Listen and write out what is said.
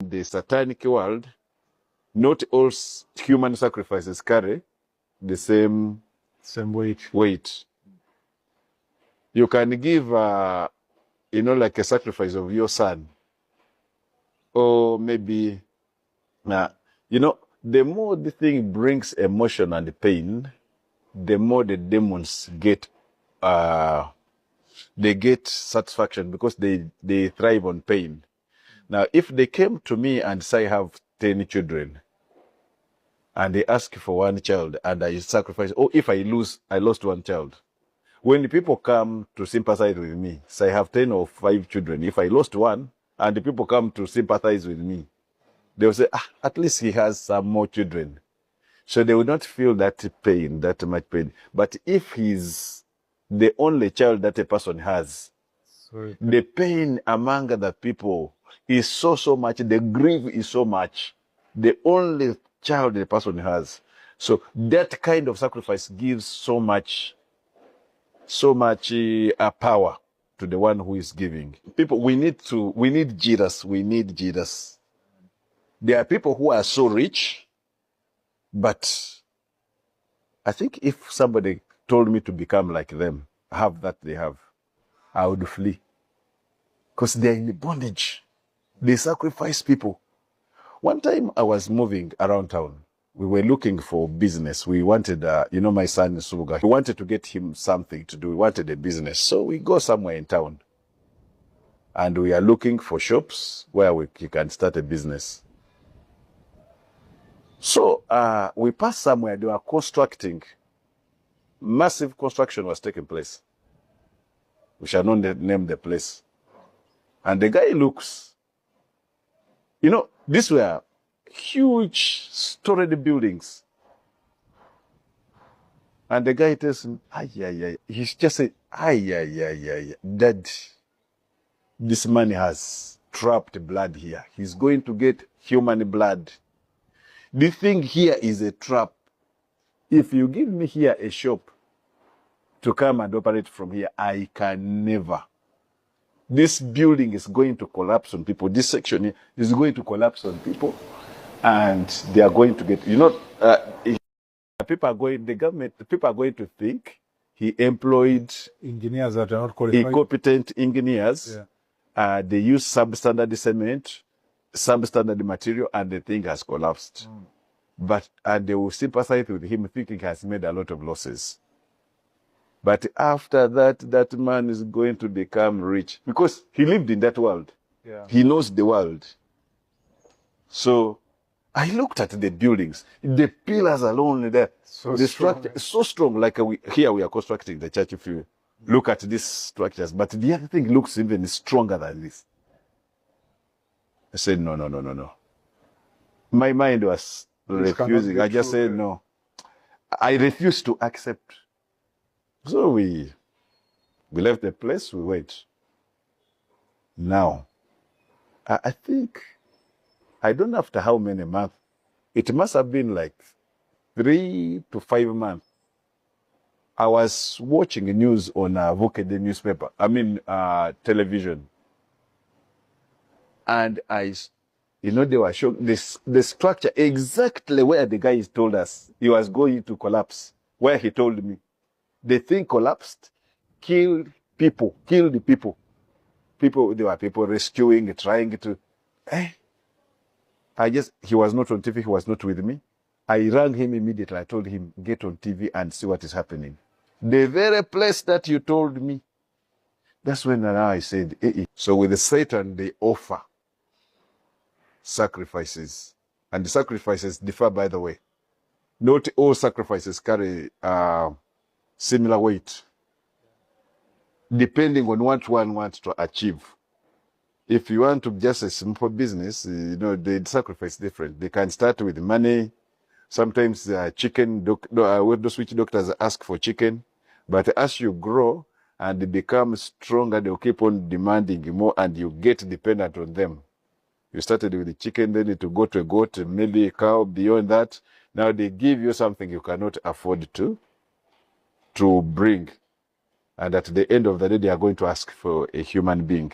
the satanic world, not all human sacrifices carry the same weight. You can give, like a sacrifice of your son, or maybe, the more the thing brings emotion and pain, the more the demons get, they get satisfaction because they thrive on pain. Now, if they came to me and say I have 10 children, and they ask for one child, and I sacrifice, if I lost one child. When the people come to sympathize with me, say I have 10 or 5 children, if I lost one, and the people come to sympathize with me, they will say, at least he has some more children. So they will not feel that pain, that much pain. But if he's the only child that a person has, the pain among the people is so much, the grief is so much, the only child the person has. So that kind of sacrifice gives so much power to the one who is giving. People, we need Jesus. We need Jesus. There are people who are so rich, but I think if somebody told me to become like them, have that they have, I would flee. Because they're in bondage. They sacrifice people. One time I was moving around town. We were looking for business. We wanted, my son Suga. We wanted to get him something to do. We wanted a business. So we go somewhere in town. And we are looking for shops where we can start a business. So we passed somewhere. They were constructing. Massive construction was taking place. We shall not name the place. And the guy looks. These were huge storied buildings. And the guy tells him, he's just saying, Dad, this man has trapped blood here. He's going to get human blood. The thing here is a trap. If you give me here a shop to come and operate from here, I can never. This building is going to collapse on people. This section here is going to collapse on people. And they are going to get, people are going to think he employed engineers that are not qualified. Incompetent engineers. Yeah. They use substandard cement, substandard material, and the thing has collapsed. And they will sympathize with him, thinking he has made a lot of losses. But after that, that man is going to become rich because he lived in that world. Yeah. He knows the world. So I looked at the buildings, the pillars alone there. The structure is so strong. Like here we are constructing the church. If you look at these structures, but the other thing looks even stronger than this. I said, no. My mind was refusing. I just said no. I refused to accept. So we left the place. We went. Now, I think. I don't know after how many months. It must have been like 3 to 5 months. I was watching news on Vokede newspaper. Television. And they were showing the structure exactly where the guy told us he was going to collapse. Where he told me. The thing collapsed, killed the people. There were people rescuing, trying to... he was not on TV, he was not with me. I rang him immediately. I told him, get on TV and see what is happening. The very place that you told me. That's when I said, So with Satan, they offer sacrifices. And the sacrifices differ, by the way. Not all sacrifices carry similar weight. Depending on what one wants to achieve. If you want to just a simple business, they sacrifice different. They can start with money. Sometimes chicken, those witch doctors ask for chicken. But as you grow and they become stronger, they'll keep on demanding more and you get dependent on them. You started with the chicken, then to go to a goat, maybe a cow, beyond that. Now they give you something you cannot afford to bring. And at the end of the day, they are going to ask for a human being.